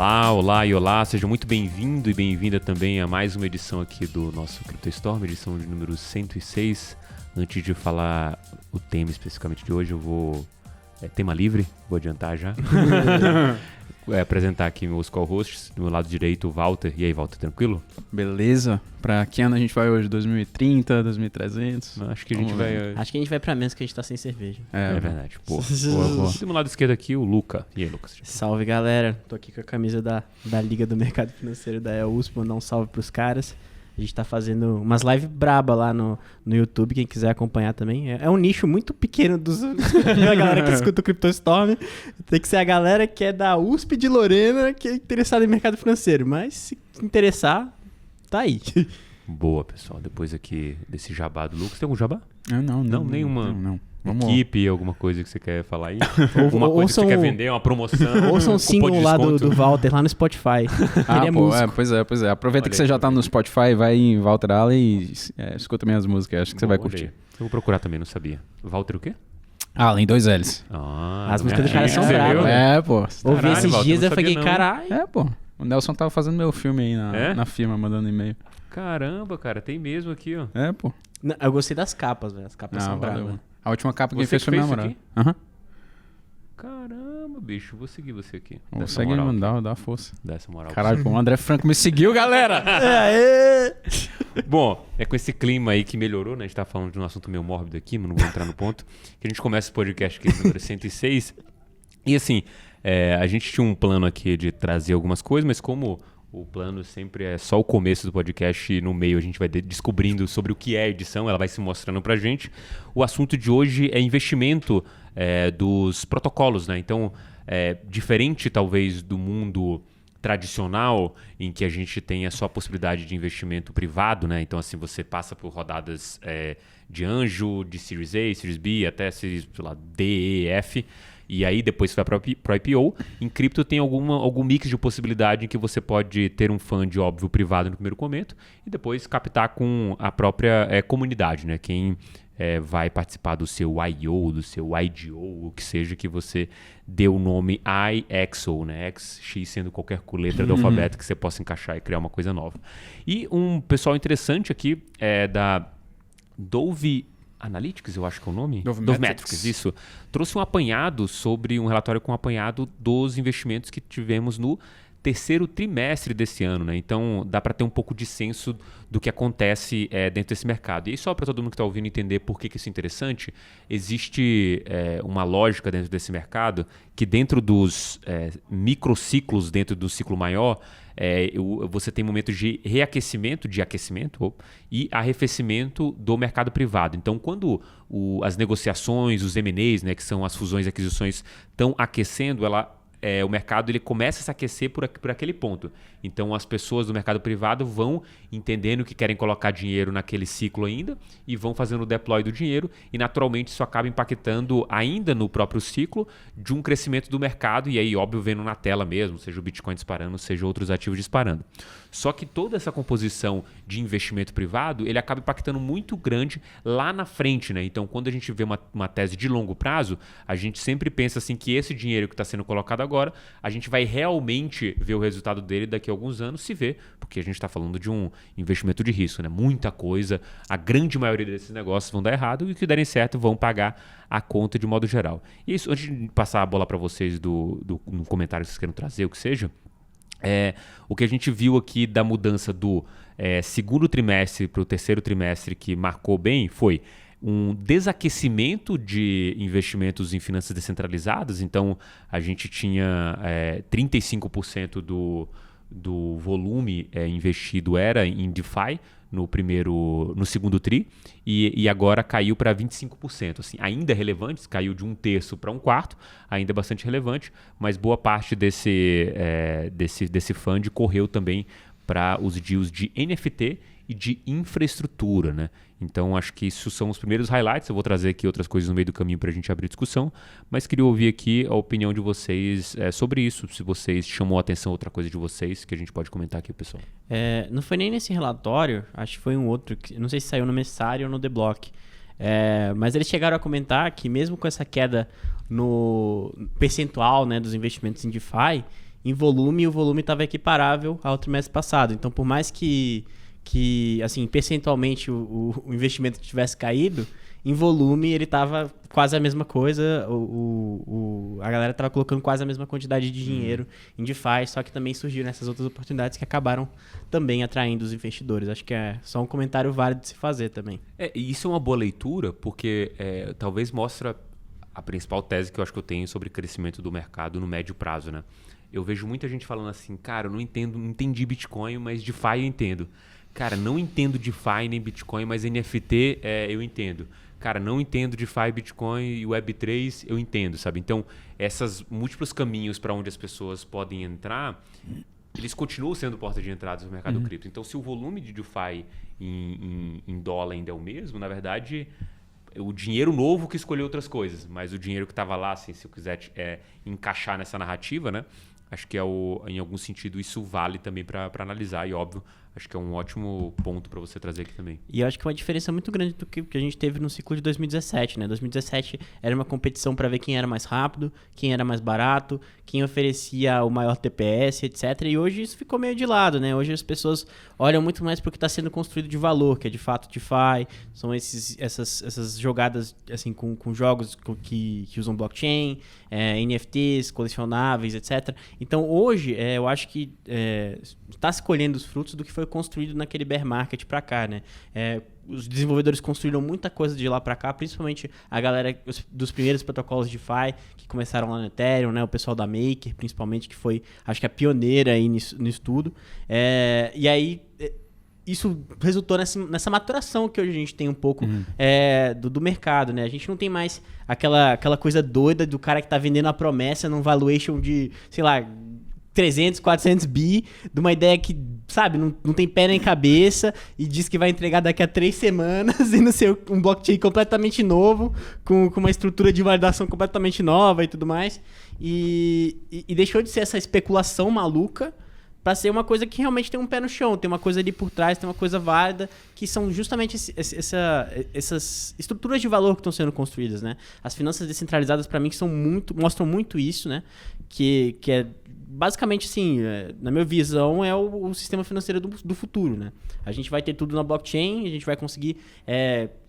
Olá e olá, seja muito bem-vindo e bem-vinda também a mais uma edição aqui do nosso CryptoStorm, edição de número 106. Antes de falar o tema especificamente de hoje, eu vou... tema livre, vou adiantar já. Apresentar aqui meus co-hosts. Do meu lado direito, o Walter. E aí, Walter, tranquilo? Beleza. Pra que ano a gente vai hoje? 2030, 2300? Acho que a gente vai... Acho que a gente vai pra menos que a gente tá sem cerveja. É verdade. Boa. Do meu lado esquerdo aqui, o Luca. E aí, Lucas? Salve, galera. Tô aqui com a camisa da Liga do Mercado Financeiro da USP. Mandar um salve pros caras. A gente tá fazendo umas lives braba lá no YouTube, quem quiser acompanhar também. É um nicho muito pequeno da galera que escuta o CryptoStorm. Tem que ser a galera que é da USP de Lorena, que é interessada em mercado financeiro. Mas se interessar, tá aí. Boa, pessoal. Depois aqui desse jabá do Lucas. Tem algum jabá? Não. Nenhuma Vamos... equipe, alguma coisa que você quer falar aí? Alguma coisa que você quer vender, uma promoção? Ouçam um single lá do Walter, lá no Spotify. Ele é músico. Pois é. Aproveita que você já tá no Spotify, vai em Walter Allen e escuta minhas músicas. Acho que você vai curtir. Eu vou procurar também, não sabia. Walter o quê? Allen, 2 L's. As músicas do cara são bravas. Ouvi esses Walter, dias e eu não fiquei, sabia, caralho. O Nelson tava fazendo meu filme aí na firma, mandando e-mail. Caramba, cara, tem mesmo aqui, ó. Não, eu gostei das capas, velho. As capas são bravas. A última capa que fez foi minha namorada. Caramba, bicho, vou seguir você aqui. Segue me mandar, dá força. Dá essa moral. Caralho, o André Franco me seguiu, galera! Bom, é com esse clima aí que melhorou, né? A gente tá falando de um assunto meio mórbido aqui, mas não vou entrar no ponto. Que a gente começa o podcast aqui número 106. E assim, a gente tinha um plano aqui de trazer algumas coisas, mas como... O plano sempre é só o começo do podcast e no meio a gente vai descobrindo sobre o que é a edição, ela vai se mostrando pra gente. O assunto de hoje é investimento dos protocolos, né? Então, diferente talvez do mundo tradicional em que a gente tem só a possibilidade de investimento privado, né? Então, assim, você passa por rodadas de anjo, de Series A, Series B, até Series, sei lá, D, E, F... E aí depois você vai para o IPO. Em cripto tem algum mix de possibilidade em que você pode ter um fund, óbvio, privado no primeiro momento e depois captar com a própria comunidade, né? Quem vai participar do seu IO, do seu IDO, o que seja que você dê o nome IXO, né? X sendo qualquer letra do alfabeto que você possa encaixar e criar uma coisa nova. E um pessoal interessante aqui da Dove Analytics, eu acho que é o nome? Dove Metrics, isso. Trouxe um apanhado sobre um relatório com um apanhado dos investimentos que tivemos no terceiro trimestre desse ano, né? Então, dá para ter um pouco de senso do que acontece dentro desse mercado. E aí, só para todo mundo que está ouvindo entender por que isso é interessante, existe uma lógica dentro desse mercado que dentro dos microciclos, dentro do ciclo maior, você tem momentos de reaquecimento, de aquecimento e arrefecimento do mercado privado. Então, quando as negociações, os M&As, né, que são as fusões e aquisições, estão aquecendo, o mercado ele começa a se aquecer por aquele ponto. Então, as pessoas do mercado privado vão entendendo que querem colocar dinheiro naquele ciclo ainda e vão fazendo o deploy do dinheiro e, naturalmente, isso acaba impactando ainda no próprio ciclo de um crescimento do mercado e aí, óbvio, vendo na tela mesmo, seja o Bitcoin disparando, seja outros ativos disparando. Só que toda essa composição de investimento privado, ele acaba impactando muito grande lá na frente, né? Então, quando a gente vê uma tese de longo prazo, a gente sempre pensa assim que esse dinheiro que está sendo colocado agora, a gente vai realmente ver o resultado dele daqui a alguns anos, se vê, porque a gente está falando de um investimento de risco, né? Muita coisa, a grande maioria desses negócios vão dar errado e o que derem certo vão pagar a conta de modo geral. E isso, antes de passar a bola para vocês no comentário que vocês queiram trazer, o que seja, o que a gente viu aqui da mudança do segundo trimestre para o terceiro trimestre que marcou bem foi um desaquecimento de investimentos em finanças descentralizadas. Então, a gente tinha 35% do volume investido era em DeFi no segundo TRI e agora caiu para 25%. Assim, ainda é relevante, caiu de 1/3 para 1/4, ainda é bastante relevante, mas boa parte desse fund correu também para os deals de NFT e de infraestrutura, né? Então, acho que isso são os primeiros highlights. Eu vou trazer aqui outras coisas no meio do caminho para a gente abrir discussão, mas queria ouvir aqui a opinião de vocês sobre isso, se vocês chamou a atenção outra coisa de vocês, que a gente pode comentar aqui, pessoal. Não foi nem nesse relatório, acho que foi um outro, não sei se saiu no Messari ou no The Block, mas eles chegaram a comentar que mesmo com essa queda no percentual, né, dos investimentos em DeFi, em volume, e o volume estava equiparável ao trimestre passado. Então, por mais que assim, percentualmente o investimento tivesse caído, em volume ele estava quase a mesma coisa, a galera estava colocando quase a mesma quantidade de dinheiro em DeFi, só que também surgiram essas outras oportunidades que acabaram também atraindo os investidores. Acho que é só um comentário válido de se fazer também. E isso é uma boa leitura, porque talvez mostra a principal tese que eu acho que eu tenho sobre crescimento do mercado no médio prazo, né? Eu vejo muita gente falando assim, cara, eu não entendi Bitcoin, mas DeFi eu entendo. Cara, não entendo DeFi nem Bitcoin, mas NFT eu entendo. Cara, não entendo DeFi, Bitcoin e Web3, eu entendo, sabe? Então, esses múltiplos caminhos para onde as pessoas podem entrar, eles continuam sendo porta de entrada no mercado cripto. Então, se o volume de DeFi em dólar ainda é o mesmo, na verdade, o dinheiro novo que escolheu outras coisas, mas o dinheiro que estava lá, assim, se eu quiser encaixar nessa narrativa, né? Acho que em algum sentido isso vale também para analisar e, óbvio, acho que é um ótimo ponto para você trazer aqui também. E eu acho que é uma diferença muito grande do que a gente teve no ciclo de 2017, né? 2017 era uma competição para ver quem era mais rápido, quem era mais barato, quem oferecia o maior TPS, etc. E hoje isso ficou meio de lado, né? Hoje as pessoas olham muito mais para o que está sendo construído de valor, que é de fato DeFi, são essas jogadas assim, com jogos que usam blockchain, NFTs, colecionáveis, etc. Então hoje eu acho que está se colhendo os frutos do que foi construído naquele bear market para cá, né? Os desenvolvedores construíram muita coisa de lá para cá, principalmente a galera dos primeiros protocolos DeFi que começaram lá no Ethereum, né? O pessoal da Maker, principalmente, que foi, acho que a pioneira aí nisso tudo. E aí isso resultou nessa maturação que hoje a gente tem um pouco do mercado, né? A gente não tem mais aquela coisa doida do cara que tá vendendo a promessa num valuation de, sei lá, 300, 400 bi, de uma ideia que, sabe, não tem pé nem cabeça e diz que vai entregar daqui a 3 semanas e não sei, um blockchain completamente novo, com uma estrutura de validação completamente nova e tudo mais. E deixou de ser essa especulação maluca para ser uma coisa que realmente tem um pé no chão, tem uma coisa ali por trás, tem uma coisa válida, que são justamente essas estruturas de valor que estão sendo construídas, né? As finanças descentralizadas, para mim, mostram muito isso, né? Que é basicamente, assim, na minha visão, é o sistema financeiro do futuro, né? A gente vai ter tudo na blockchain, a gente vai conseguir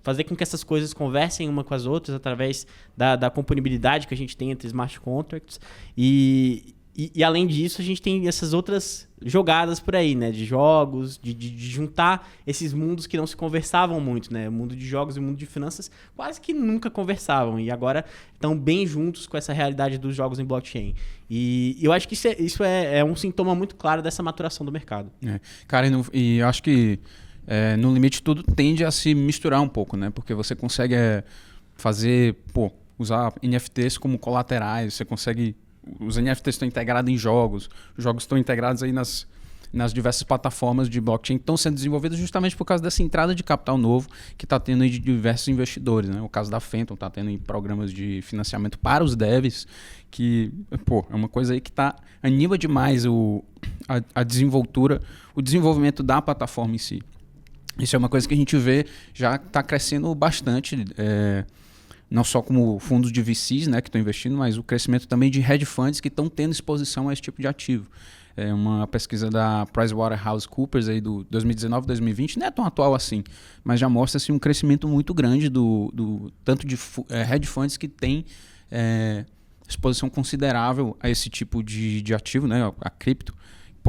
fazer com que essas coisas conversem uma com as outras através da compatibilidade que a gente tem entre smart contracts. E além disso, a gente tem essas outras jogadas por aí, né? De jogos, de juntar esses mundos que não se conversavam muito, né? O mundo de jogos e o mundo de finanças quase que nunca conversavam. E agora estão bem juntos com essa realidade dos jogos em blockchain. E eu acho que isso é um sintoma muito claro dessa maturação do mercado. Cara, e eu acho que no limite tudo tende a se misturar um pouco, né? Porque você consegue usar NFTs como colaterais, você consegue... Os NFTs estão integrados em jogos, os jogos estão integrados aí nas diversas plataformas de blockchain que estão sendo desenvolvidas justamente por causa dessa entrada de capital novo que está tendo aí de diversos investidores, né? O caso da Phantom está tendo aí programas de financiamento para os devs, que é uma coisa aí que anima demais a desenvoltura, o desenvolvimento da plataforma em si. Isso é uma coisa que a gente vê já está crescendo bastante, não só como fundos de VCs, né, que estão investindo, mas o crescimento também de hedge funds que estão tendo exposição a esse tipo de ativo. Uma pesquisa da PricewaterhouseCoopers aí do 2019, 2020, não é tão atual assim, mas já mostra assim, um crescimento muito grande tanto de hedge funds que tem exposição considerável a esse tipo de ativo, né, a cripto.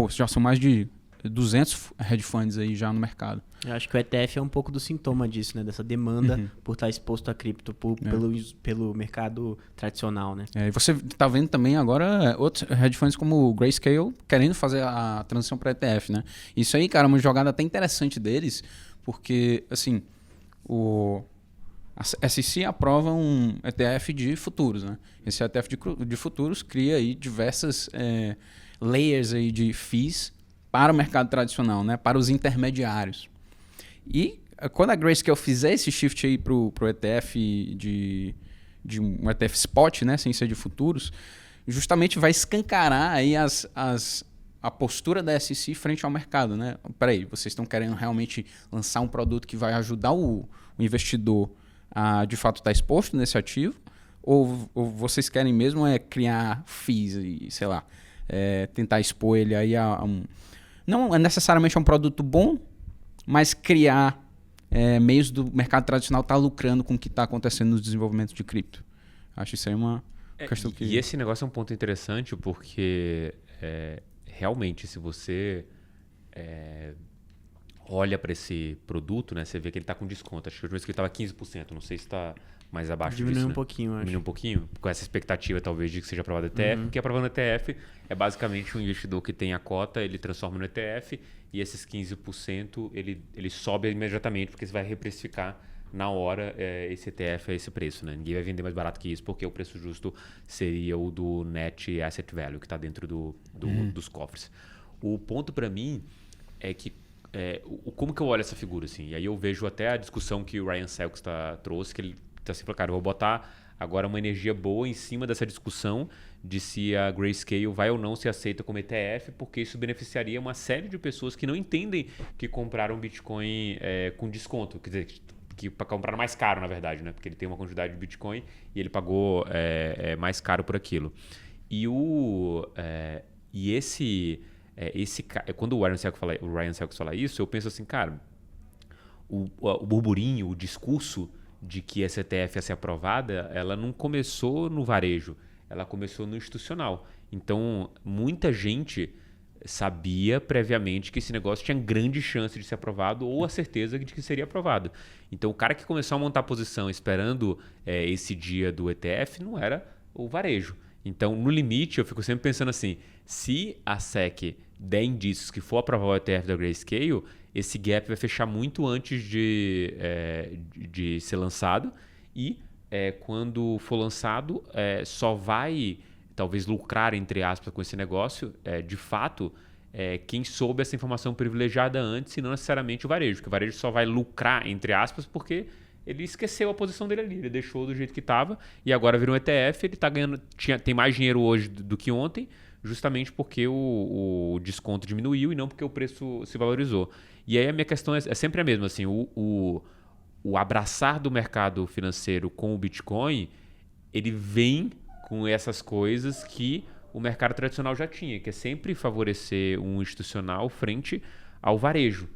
Já são mais de 200 hedge funds aí já no mercado. Eu acho que o ETF é um pouco do sintoma disso, né? Dessa demanda por estar exposto a cripto pelo mercado tradicional, né? E você está vendo também agora outros hedge funds como o Grayscale querendo fazer a transição para ETF, né? Isso aí, cara, é uma jogada até interessante deles, porque, assim, a SEC aprova um ETF de futuros, né? Esse ETF de futuros cria aí diversas layers aí de fees para o mercado tradicional, né? Para os intermediários. E quando a Grayscale fizer esse shift aí pro ETF de um ETF spot, né? Sem ser de futuros, justamente vai escancarar aí a postura da SEC frente ao mercado, né? Peraí, vocês estão querendo realmente lançar um produto que vai ajudar o investidor a, de fato, estar exposto nesse ativo? Ou vocês querem mesmo criar fees e, sei lá, tentar expor ele aí não é necessariamente um produto bom, mas criar meios do mercado tradicional estar lucrando com o que está acontecendo nos desenvolvimentos de cripto. Acho isso aí uma questão que... E esse negócio é um ponto interessante porque realmente se você olha para esse produto, né, você vê que ele está com desconto. Acho que a última vez que ele estava 15%, não sei se está mais abaixo disso. Diminuiu um pouquinho, acho. Diminuiu um pouquinho, com essa expectativa talvez de que seja aprovado ETF, porque aprovando ETF é basicamente um investidor que tem a cota, ele transforma no ETF e esses 15% ele sobe imediatamente porque você vai reprecificar na hora esse ETF a esse preço. Né? Ninguém vai vender mais barato que isso porque o preço justo seria o do Net Asset Value, que está dentro dos cofres. O ponto para mim é que como que eu olho essa figura? Assim? E aí eu vejo até a discussão que o Ryan Selkis trouxe, que ele está assim, cara, eu vou botar agora uma energia boa em cima dessa discussão de se a Grayscale vai ou não ser aceita como ETF, porque isso beneficiaria uma série de pessoas que não entendem que compraram Bitcoin com desconto. Quer dizer, que compraram mais caro, na verdade, né? Porque ele tem uma quantidade de Bitcoin e ele pagou mais caro por aquilo. Quando o Ryan Selkis fala isso, eu penso assim, cara, o burburinho, o discurso de que essa ETF ia ser aprovada, ela não começou no varejo, ela começou no institucional. Então, muita gente sabia previamente que esse negócio tinha grande chance de ser aprovado ou a certeza de que seria aprovado. Então, o cara que começou a montar posição esperando esse dia do ETF não era o varejo. Então, no limite, eu fico sempre pensando assim, se a SEC der indícios que for aprovar o ETF da Grayscale, esse gap vai fechar muito antes de ser lançado e quando for lançado só vai talvez lucrar, entre aspas, com esse negócio, de fato, quem soube essa informação privilegiada antes e não necessariamente o varejo, porque o varejo só vai lucrar, entre aspas, porque ele esqueceu a posição dele ali, ele deixou do jeito que estava e agora virou um ETF, ele tá ganhando, tem mais dinheiro hoje do que ontem, justamente porque o desconto diminuiu e não porque o preço se valorizou. E aí a minha questão é sempre a mesma, assim, o abraçar do mercado financeiro com o Bitcoin, ele vem com essas coisas que o mercado tradicional já tinha, que é sempre favorecer um institucional frente ao varejo.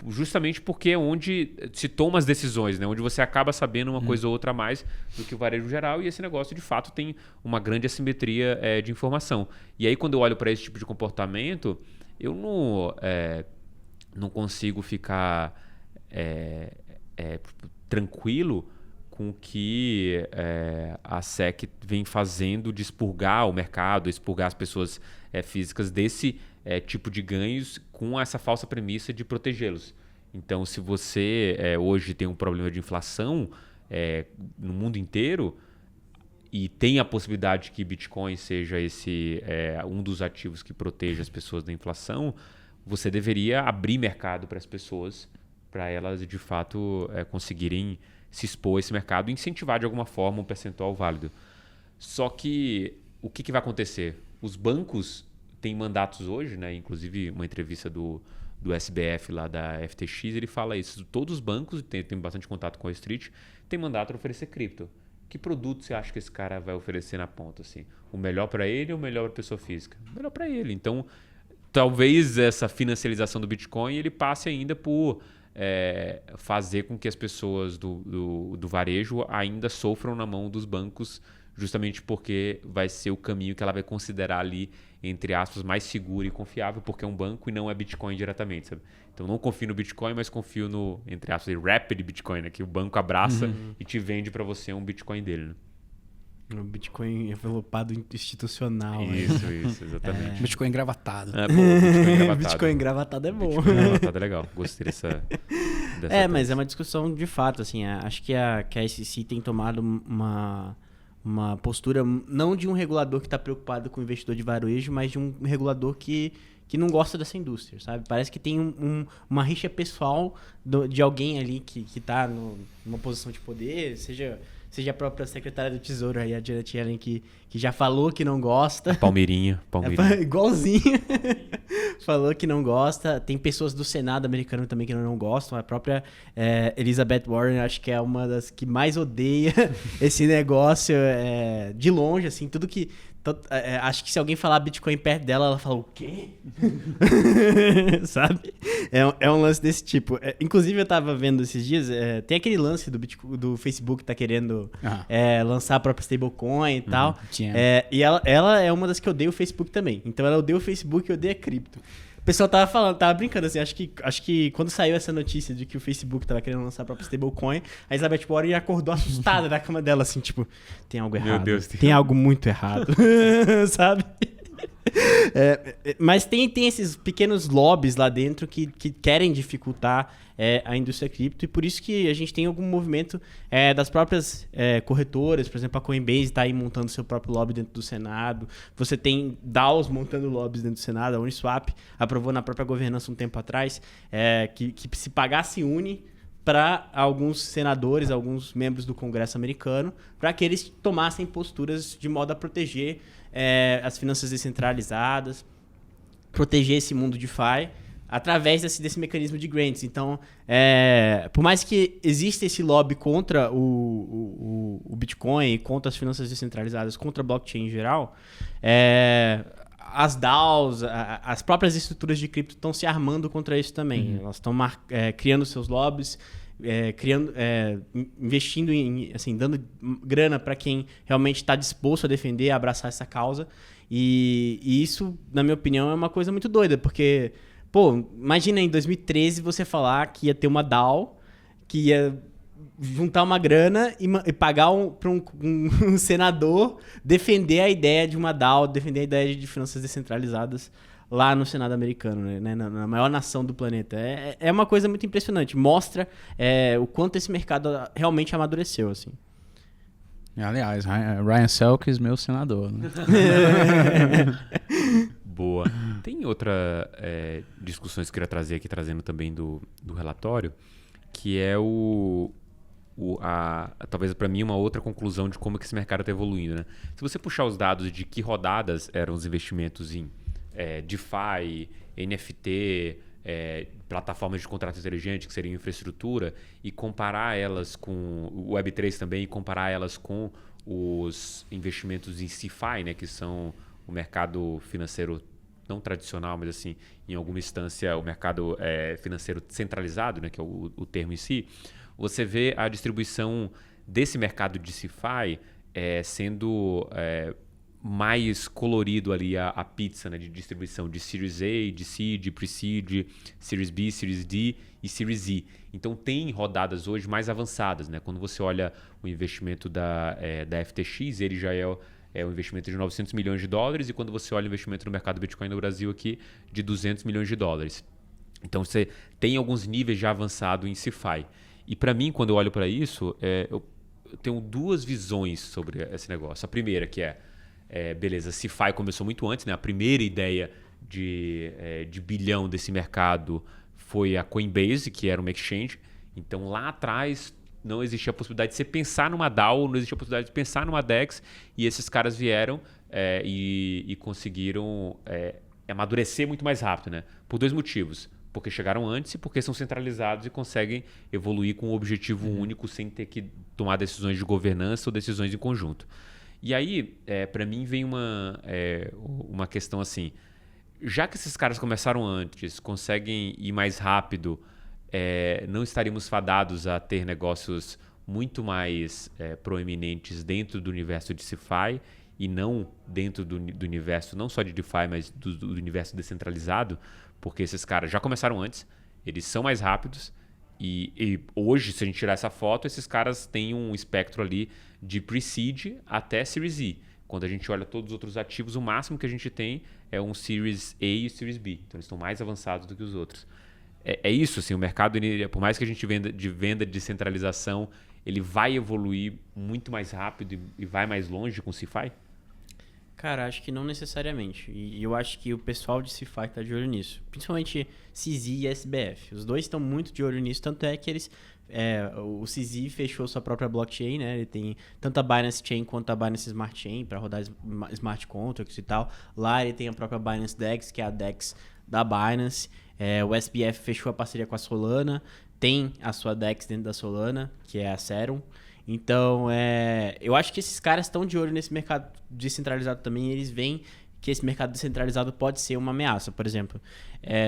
Justamente porque é onde se toma as decisões, né? Onde você acaba sabendo uma coisa ou outra a mais do que o varejo geral e esse negócio de fato tem uma grande assimetria de informação. E aí quando eu olho para esse tipo de comportamento, eu não consigo ficar tranquilo com o que a SEC vem fazendo de expurgar o mercado, expurgar as pessoas físicas desse tipo de ganhos com essa falsa premissa de protegê-los. Então, se você hoje tem um problema de inflação no mundo inteiro e tem a possibilidade que Bitcoin seja um dos ativos que proteja as pessoas da inflação, você deveria abrir mercado para as pessoas, para elas de fato conseguirem se expor a esse mercado e incentivar de alguma forma um percentual válido. Só que o que vai acontecer? Os bancos têm mandatos hoje, né? Inclusive uma entrevista do SBF lá da FTX, ele fala isso. Todos os bancos, tem bastante contato com a Wall Street, tem mandato para oferecer cripto. Que produto você acha que esse cara vai oferecer na ponta? Assim? O melhor para ele ou o melhor para a pessoa física? O melhor para ele. Então, talvez essa financiarização do Bitcoin ele passe ainda por fazer com que as pessoas do varejo ainda sofram na mão dos bancos, justamente porque vai ser o caminho que ela vai considerar ali, entre aspas, mais seguro e confiável, porque é um banco e não é Bitcoin diretamente, sabe? Então não confio no Bitcoin, mas confio no, entre aspas, Rapid Bitcoin, né? Que o banco abraça e te vende para você um Bitcoin dele, né? O Bitcoin envelopado institucional. Isso, exatamente. Bitcoin engravatado. Bitcoin engravatado. Bitcoin engravatado é bom. Bitcoin engravatado é legal. Gostei dessa mas é uma discussão de fato, assim. Acho que a SEC tem tomado uma postura não de um regulador que está preocupado com o investidor de varejo, mas de um regulador que não gosta dessa indústria, sabe? Parece que tem uma rixa pessoal de alguém ali que está numa posição de poder, seja a própria secretária do Tesouro, aí, a Janet Yellen, que já falou que não gosta. Palmeirinha. Igualzinho. Falou que não gosta. Tem pessoas do Senado americano também que não gostam. A própria Elizabeth Warren, acho que é uma das que mais odeia esse negócio de longe, assim, tudo que Acho que se alguém falar Bitcoin perto dela, ela fala, o quê? Sabe? É um lance desse tipo. Inclusive, eu tava vendo esses dias, tem aquele lance do Facebook que tá querendo lançar a própria stablecoin e tal. E ela é uma das que odeia o Facebook também. Então, ela odeia o Facebook e odeia cripto. O pessoal tava brincando assim, acho que quando saiu essa notícia de que o Facebook tava querendo lançar a própria stablecoin, a Elizabeth Warren acordou assustada da cama dela, assim, tipo, tem algo errado. Meu Deus, tem algo muito errado, sabe? Mas tem esses pequenos lobbies lá dentro que querem dificultar a indústria cripto, e por isso que a gente tem algum movimento das próprias corretoras. Por exemplo, a Coinbase está aí montando seu próprio lobby dentro do Senado. Você tem DAOs montando lobbies dentro do Senado. A Uniswap aprovou na própria governança um tempo atrás que se pagasse Uni para alguns senadores, alguns membros do Congresso americano, para que eles tomassem posturas de modo a proteger as finanças descentralizadas, proteger esse mundo DeFi através desse mecanismo de grants. Então, por mais que exista esse lobby contra o Bitcoin, contra as finanças descentralizadas, contra a blockchain em geral, as DAOs, as próprias estruturas de cripto estão se armando contra isso também. Elas estão criando seus lobbies, investindo assim, dando grana para quem realmente está disposto a defender, a abraçar essa causa. E isso, na minha opinião, é uma coisa muito doida, porque, pô, imagina em 2013 você falar que ia ter uma DAO que ia juntar uma grana e pagar para um senador defender a ideia de uma DAO, defender a ideia de finanças descentralizadas lá no Senado americano, né? Na maior nação do planeta. É uma coisa muito impressionante. Mostra o quanto esse mercado realmente amadureceu, assim. Aliás, Ryan Selkis, meu senador. Né? Boa. Tem outra discussões que eu queria trazer aqui, trazendo também do relatório, que é talvez para mim uma outra conclusão de como que esse mercado está evoluindo, né? Se você puxar os dados de que rodadas eram os investimentos em DeFi, NFT, plataformas de contrato inteligente, que seriam infraestrutura, e comparar elas com o Web3 também, e comparar elas com os investimentos em CeFi, né, que são o mercado financeiro não tradicional, mas assim, em alguma instância, o mercado financeiro centralizado, né, que é o termo em si, você vê a distribuição desse mercado de CeFi sendo mais colorido ali a pizza, né, de distribuição de Series A, de Seed, Pre-Seed, Series B, Series D e Series E. Então tem rodadas hoje mais avançadas, né? Quando você olha o investimento da FTX, ele já é um investimento de $900 milhões, e quando você olha o investimento no mercado Bitcoin no Brasil aqui, de $200 milhões. Então você tem alguns níveis já avançados em CeFi. E para mim, quando eu olho para isso, eu tenho duas visões sobre esse negócio. A primeira que beleza, CeFi começou muito antes, né? A primeira ideia de bilhão desse mercado foi a Coinbase, que era uma exchange. Então lá atrás não existia a possibilidade de você pensar numa DAO, não existia a possibilidade de pensar numa DEX, e esses caras vieram e conseguiram amadurecer muito mais rápido, né? Por dois motivos. Porque chegaram antes e porque são centralizados e conseguem evoluir com um objetivo único sem ter que tomar decisões de governança ou decisões em conjunto. E aí, para mim, vem uma questão assim, já que esses caras começaram antes, conseguem ir mais rápido, não estaríamos fadados a ter negócios muito mais proeminentes dentro do universo de CeFi e não dentro do universo, não só de DeFi, mas do universo descentralizado, porque esses caras já começaram antes, eles são mais rápidos, e hoje, se a gente tirar essa foto, esses caras têm um espectro ali de Pre-Seed até Series E. Quando a gente olha todos os outros ativos, o máximo que a gente tem é um Series A e Series B. Então eles estão mais avançados do que os outros. É isso, assim, o mercado, por mais que a gente venda de descentralização, ele vai evoluir muito mais rápido e vai mais longe com o CeFi? Cara, acho que não necessariamente. E eu acho que o pessoal de CeFi está de olho nisso. Principalmente CZ e SBF. Os dois estão muito de olho nisso. Tanto é que eles... o CZ fechou sua própria blockchain, né? Ele tem tanto a Binance Chain quanto a Binance Smart Chain para rodar smart contracts e tal. Lá ele tem a própria Binance DEX, que é a DEX da Binance. O SBF fechou a parceria com a Solana. Tem a sua DEX dentro da Solana, que é a Serum. Então, eu acho que esses caras estão de olho nesse mercado descentralizado também. Eles veem que esse mercado descentralizado pode ser uma ameaça. Por exemplo,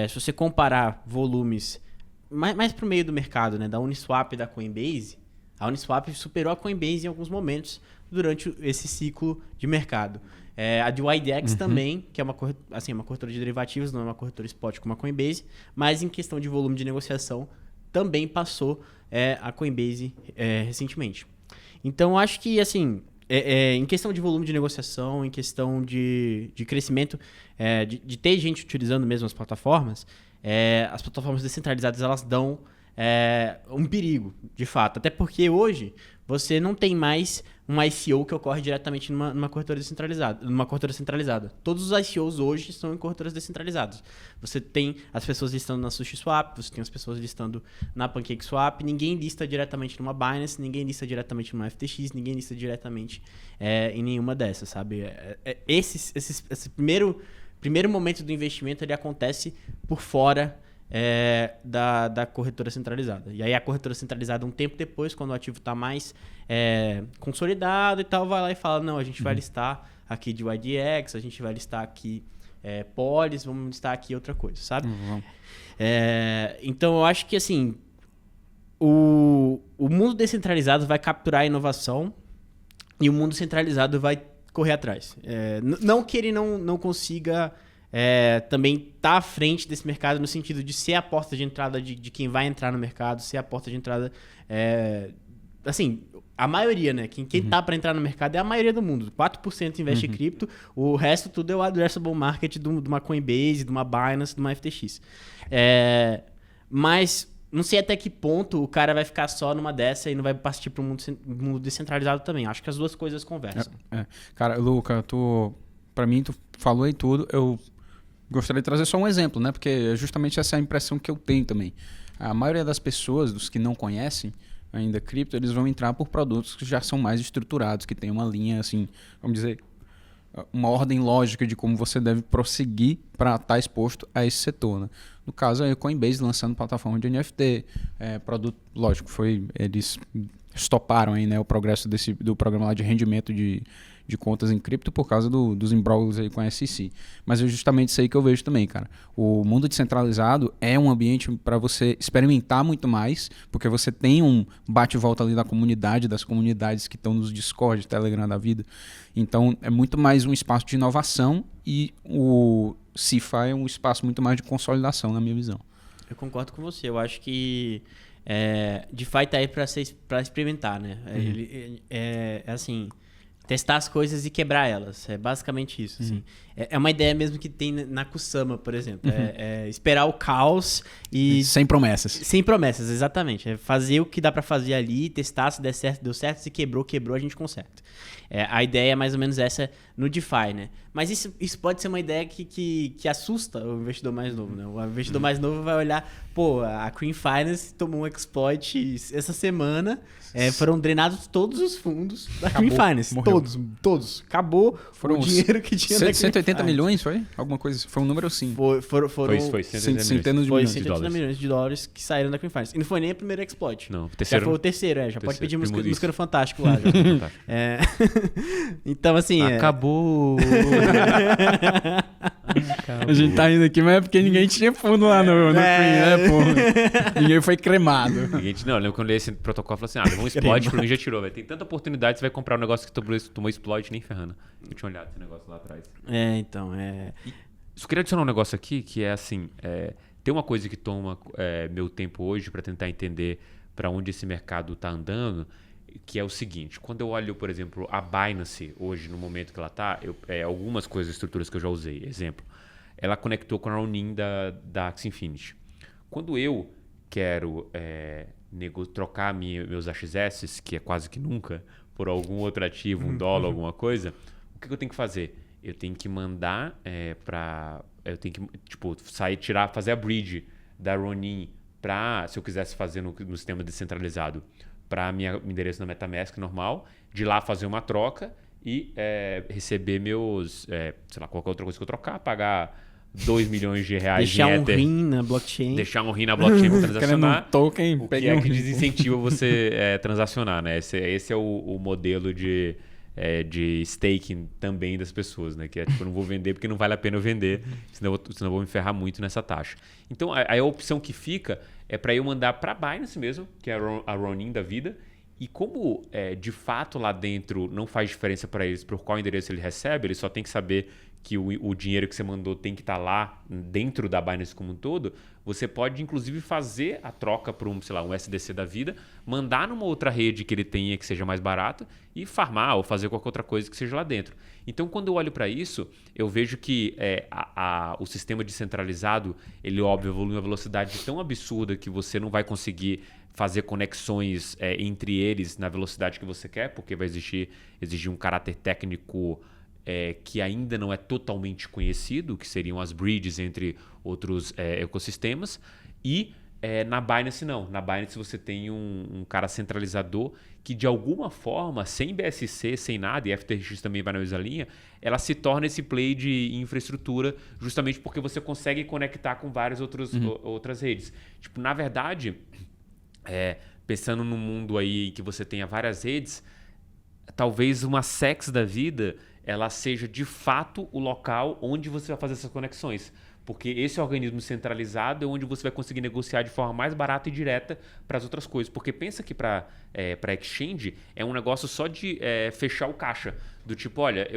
se você comparar volumes mais para o meio do mercado, né, da Uniswap e da Coinbase, a Uniswap superou a Coinbase em alguns momentos durante esse ciclo de mercado. A de YDX também, que é uma corretora de derivativos, não é uma corretora spot como a Coinbase, mas em questão de volume de negociação também passou a Coinbase recentemente. Então, eu acho que, assim, em questão de volume de negociação, em questão de crescimento, de ter gente utilizando mesmo as plataformas descentralizadas, elas dão um perigo, de fato. Até porque hoje você não tem mais um ICO que ocorre diretamente numa corretora centralizada. Todos os ICOs hoje são em corretoras descentralizadas. Você tem as pessoas listando na SushiSwap, você tem as pessoas listando na PancakeSwap, ninguém lista diretamente numa Binance, ninguém lista diretamente numa FTX, ninguém lista diretamente em nenhuma dessas, sabe? Esse primeiro momento do investimento ele acontece por fora da corretora centralizada. E aí a corretora centralizada, um tempo depois, quando o ativo está mais consolidado e tal, vai lá e fala, não, a gente vai listar aqui de YDX, a gente vai listar aqui Polis, vamos listar aqui outra coisa, sabe? Então eu acho que assim, o mundo descentralizado vai capturar a inovação e o mundo centralizado vai correr atrás. Não que ele não consiga também tá à frente desse mercado no sentido de ser a porta de entrada de quem vai entrar no mercado, ser a porta de entrada... assim, a maioria, né? Quem tá para entrar no mercado é a maioria do mundo. 4% investe em cripto, o resto tudo é o addressable market de uma Coinbase, de uma Binance, de uma FTX. Mas não sei até que ponto o cara vai ficar só numa dessa e não vai partir para um mundo descentralizado também. Acho que as duas coisas conversam. Cara, Luca, pra mim, tu falou aí tudo, eu gostaria de trazer só um exemplo, né? Porque é justamente essa é a impressão que eu tenho também. A maioria das pessoas, dos que não conhecem ainda cripto, eles vão entrar por produtos que já são mais estruturados, que tem uma linha, assim, vamos dizer, uma ordem lógica de como você deve prosseguir para estar exposto a esse setor, né? No caso, a Coinbase lançando plataforma de NFT, produto, lógico, eles estoparam aí, né, o progresso do programa lá de rendimento de contas em cripto por causa dos imbróglios aí com a SEC. Mas é justamente isso aí que eu vejo também, cara. O mundo descentralizado é um ambiente para você experimentar muito mais, porque você tem um bate-volta ali das comunidades que estão nos Discord, Telegram da vida. Então, é muito mais um espaço de inovação e o CeFi é um espaço muito mais de consolidação, na minha visão. Eu concordo com você. Eu acho que DeFi tá aí para experimentar, né? Assim... testar as coisas e quebrar elas. É basicamente isso. Assim. É uma ideia mesmo que tem na Kusama, por exemplo. Esperar o caos e... Sem promessas. Sem promessas, exatamente. É fazer o que dá pra fazer ali, testar se der certo, deu certo. Se quebrou, a gente conserta. A ideia é mais ou menos essa no DeFi, né? Mas isso pode ser uma ideia que assusta o investidor mais novo, né? O investidor mais novo vai olhar, pô, a Cream Finance tomou um exploit essa semana, foram drenados todos os fundos da Cream Finance. Morreu. Todos. Acabou o dinheiro que tinha na Cream 180 milhões, foi? Alguma coisa? Foi um número assim. Foram Foi centenas de foi milhões 180 milhões de dólares que saíram da Cream Finance. E não foi nem a primeira exploit. Não, já foi o terceiro, já pode pedir música no Fantástico lá. Então, assim... Acabou! A gente tá indo aqui, mas é porque ninguém tinha fundo lá no Cream, né, pô? Ninguém foi cremado. Não, eu lembro quando eu li esse protocolo, eu falei assim, um exploit pra mim já tirou, velho. Tem tanta oportunidade, você vai comprar um negócio que tomou exploit nem ferrando. Eu tinha olhado esse negócio lá atrás. Só queria adicionar um negócio aqui, que é assim, tem uma coisa que toma meu tempo hoje para tentar entender para onde esse mercado tá andando, que é o seguinte: quando eu olho, por exemplo, a Binance hoje, no momento que ela está, algumas coisas, estruturas que eu já usei, exemplo, ela conectou com a Ronin da Axie Infinity. Quando eu quero trocar meus AXS, que é quase que nunca, por algum outro ativo, $1, alguma coisa, o que eu tenho que fazer? Eu tenho que mandar eu tenho que fazer a bridge da Ronin para, se eu quisesse fazer no sistema descentralizado, para meu endereço na MetaMask normal, de lá fazer uma troca e receber meus, sei lá, qualquer outra coisa que eu trocar, pagar 2 milhões de reais Deixar em um Ether. rim na blockchain. Deixar um rim na blockchain para Querendo transacionar. um token, O que peguei é um que rim. desincentiva você transacionar, né? Esse é o modelo de staking também das pessoas, né? Que é tipo, eu não vou vender porque não vale a pena eu vender, senão eu vou me ferrar muito nessa taxa. Então, a opção que fica é para eu mandar para a Binance mesmo, que é a Ronin da vida, e como de fato lá dentro não faz diferença para eles por qual endereço ele recebe, ele só tem que saber que o dinheiro que você mandou tem que estar lá dentro da Binance como um todo, você pode inclusive fazer a troca por um SDC da vida, mandar numa outra rede que ele tenha que seja mais barato e farmar ou fazer qualquer outra coisa que seja lá dentro. Então, quando eu olho para isso, eu vejo que o sistema descentralizado, ele óbvio evolui uma velocidade tão absurda que você não vai conseguir fazer conexões entre eles na velocidade que você quer, porque vai exigir um caráter técnico que ainda não é totalmente conhecido, que seriam as bridges entre outros ecossistemas. E na Binance não. Na Binance você tem um cara centralizador que de alguma forma, sem BSC, sem nada, e FTX também vai na mesma linha, ela se torna esse play de infraestrutura justamente porque você consegue conectar com várias outras redes. Tipo, na verdade, pensando num mundo aí que você tenha várias redes, talvez uma SEX da vida ela seja de fato o local onde você vai fazer essas conexões. Porque esse organismo centralizado é onde você vai conseguir negociar de forma mais barata e direta para as outras coisas. Porque pensa que para exchange é um negócio só de fechar o caixa. Do tipo, olha,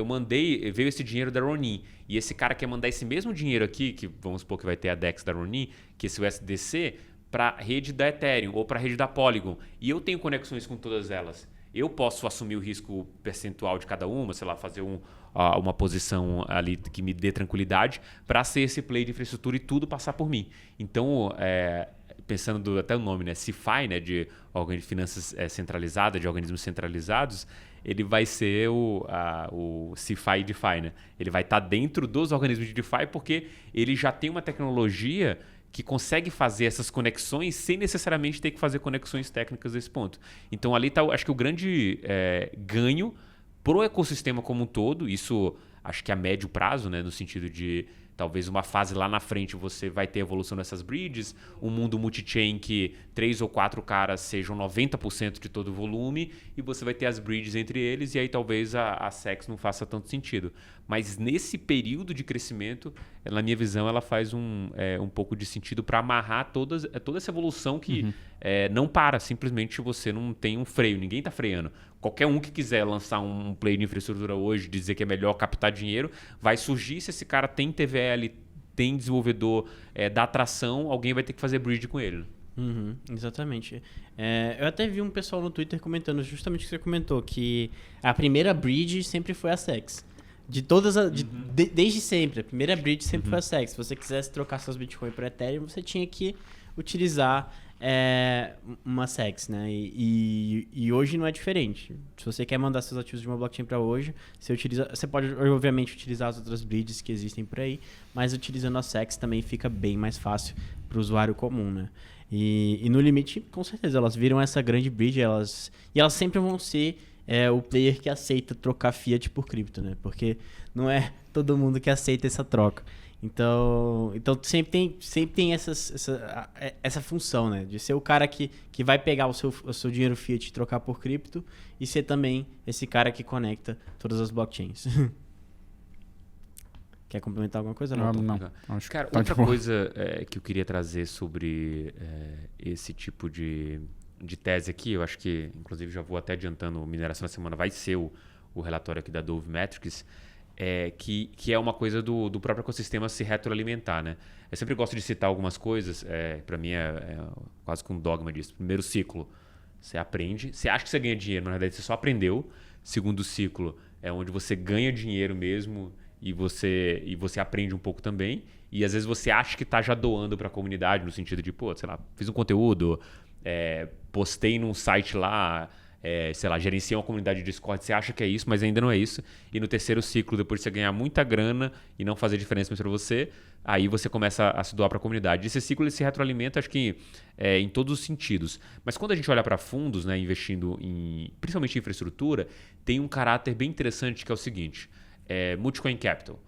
veio esse dinheiro da Ronin. E esse cara quer mandar esse mesmo dinheiro aqui, que vamos supor que vai ter a DEX da Ronin, que esse USDC, para a rede da Ethereum ou para a rede da Polygon. E eu tenho conexões com todas elas. Eu posso assumir o risco percentual de cada uma, fazer uma posição ali que me dê tranquilidade para ser esse play de infraestrutura e tudo passar por mim. Então, pensando até o nome, né, CeFi, né, de órgão de finanças centralizada, de organismos centralizados, ele vai ser o CeFi DeFi, né? Ele vai estar dentro dos organismos de DeFi porque ele já tem uma tecnologia que consegue fazer essas conexões sem necessariamente ter que fazer conexões técnicas nesse ponto. Então ali está, acho que o grande ganho pro ecossistema como um todo, isso acho que a médio prazo, né, no sentido de talvez uma fase lá na frente você vai ter evolução dessas bridges, um mundo multi-chain que 3 ou 4 caras sejam 90% de todo o volume e você vai ter as bridges entre eles e aí talvez a SEX não faça tanto sentido. Mas nesse período de crescimento, na minha visão, ela faz um pouco de sentido para amarrar toda essa evolução que não para, simplesmente você não tem um freio, ninguém está freando. Qualquer um que quiser lançar um play de infraestrutura hoje, dizer que é melhor captar dinheiro, vai surgir se esse cara tem TVL, tem desenvolvedor, dá atração, alguém vai ter que fazer bridge com ele. Exatamente. Eu até vi um pessoal no Twitter comentando justamente o que você comentou, que a primeira bridge sempre foi a SEX. Desde sempre, a primeira bridge sempre foi a SEX. Se você quisesse trocar seus Bitcoin por Ethereum, você tinha que utilizar uma SEX, né? E hoje não é diferente. Se você quer mandar seus ativos de uma blockchain para hoje, você pode, obviamente, utilizar as outras bridges que existem por aí, mas utilizando a SEX também fica bem mais fácil para o usuário comum, né? E no limite, com certeza, elas viram essa grande bridge, e elas sempre vão ser o player que aceita trocar fiat por cripto, né? Porque não é todo mundo que aceita essa troca. Então sempre tem essa função, né? De ser o cara que vai pegar o seu dinheiro fiat e trocar por cripto e ser também esse cara que conecta todas as blockchains. Quer complementar alguma coisa? Não. Cara, outra coisa que eu queria trazer sobre esse tipo de tese aqui, eu acho que, inclusive, já vou até adiantando, mineração da semana vai ser o relatório aqui da Dove Metrics, que é uma coisa do próprio ecossistema se retroalimentar, né? Eu sempre gosto de citar algumas coisas, para mim é quase que um dogma disso. Primeiro ciclo, você aprende, você acha que você ganha dinheiro, mas na verdade você só aprendeu. Segundo ciclo, é onde você ganha dinheiro mesmo e você aprende um pouco também. E às vezes você acha que está já doando para a comunidade, no sentido de, fiz um conteúdo, postei num site lá, gerenciei uma comunidade de Discord, você acha que é isso, mas ainda não é isso. E no terceiro ciclo, depois de você ganhar muita grana e não fazer diferença para você, aí você começa a se doar para a comunidade. Esse ciclo ele se retroalimenta, acho que em todos os sentidos. Mas quando a gente olha para fundos, né, investindo principalmente em infraestrutura, tem um caráter bem interessante que é o seguinte, Multicoin Capital.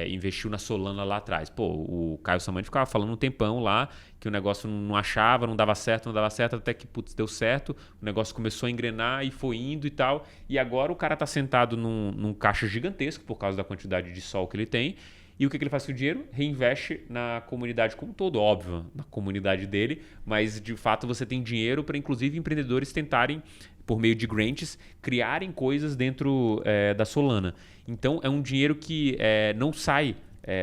investiu na Solana lá atrás. Pô, o Caio Samani ficava falando um tempão lá que o negócio não achava, não dava certo, até que, putz, deu certo, o negócio começou a engrenar e foi indo e tal, e agora o cara tá sentado num caixa gigantesco por causa da quantidade de sol que ele tem, e o que ele faz com o dinheiro? Reinveste na comunidade como um todo, óbvio, na comunidade dele, mas de fato você tem dinheiro para inclusive empreendedores tentarem, por meio de grants, criarem coisas dentro da Solana. Então é um dinheiro que não sai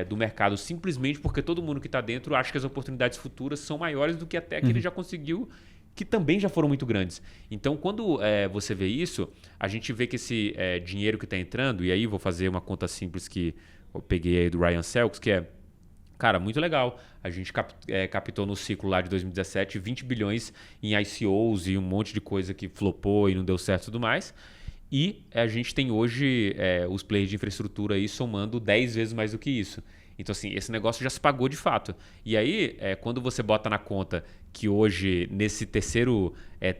do mercado simplesmente porque todo mundo que está dentro acha que as oportunidades futuras são maiores do que até que ele já conseguiu, que também já foram muito grandes. Então quando você vê isso, a gente vê que esse dinheiro que está entrando, e aí vou fazer uma conta simples que eu peguei aí do Ryan Selks, que é, cara, muito legal. A gente captou no ciclo lá de 2017 20 bilhões em ICOs e um monte de coisa que flopou e não deu certo e tudo mais. E a gente tem hoje os players de infraestrutura aí somando 10 vezes mais do que isso. Então, assim, esse negócio já se pagou de fato. E aí, quando você bota na conta que hoje, nesse terceiro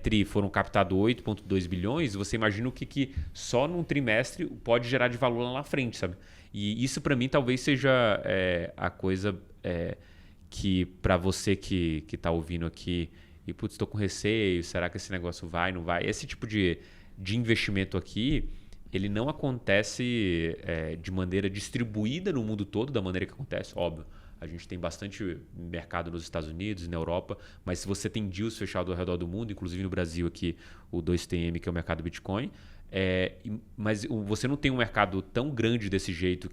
TRI, foram captados 8,2 bilhões, você imagina o que só num trimestre pode gerar de valor lá na frente, sabe? E isso, para mim, talvez seja a coisa que, para você que está ouvindo aqui, e, putz, estou com receio, será que esse negócio vai, não vai? Esse tipo de investimento aqui, ele não acontece de maneira distribuída no mundo todo, da maneira que acontece, óbvio. A gente tem bastante mercado nos Estados Unidos e na Europa, mas se você tem deals fechados ao redor do mundo, inclusive no Brasil aqui, o 2TM, que é o mercado Bitcoin, mas você não tem um mercado tão grande desse jeito,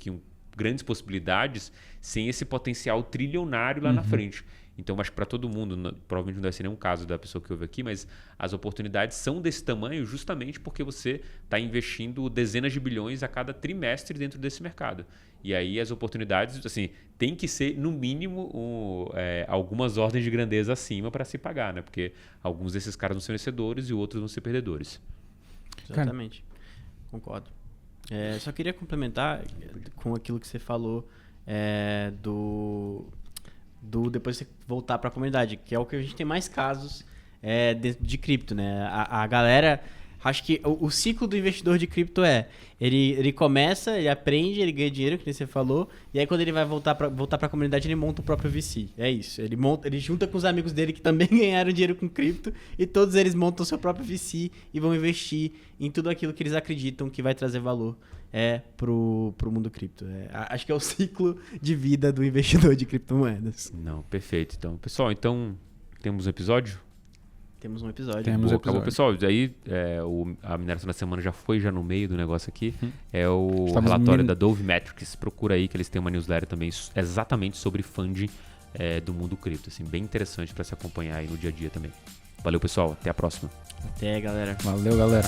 grandes possibilidades, sem esse potencial trilionário lá na frente. Então, acho que para todo mundo, provavelmente não deve ser nenhum caso da pessoa que ouve aqui, mas as oportunidades são desse tamanho justamente porque você está investindo dezenas de bilhões a cada trimestre dentro desse mercado. E aí as oportunidades, assim, tem que ser, no mínimo, algumas ordens de grandeza acima para se pagar, né? Porque alguns desses caras vão ser vencedores e outros vão ser perdedores. Exatamente. Concordo. Só queria complementar com aquilo que você falou depois você voltar para a comunidade, que é o que a gente tem mais casos de cripto, né? A galera, acho que o ciclo do investidor de cripto ele começa, ele aprende, ele ganha dinheiro, que nem você falou, e aí quando ele vai voltar para a comunidade, ele monta o próprio VC. É isso. Ele junta com os amigos dele que também ganharam dinheiro com cripto, e todos eles montam o seu próprio VC e vão investir em tudo aquilo que eles acreditam que vai trazer valor pro mundo cripto. Acho que é o ciclo de vida do investidor de criptomoedas. Não, perfeito. Então, pessoal, temos um episódio? Temos um episódio. Acabou, pessoal. Aí a mineração da semana já no meio do negócio aqui. É o relatório da Dove Metrics. Procura aí que eles têm uma newsletter também exatamente sobre funding do mundo cripto. Assim, bem interessante para se acompanhar aí no dia a dia também. Valeu, pessoal. Até a próxima. Até, galera. Valeu, galera.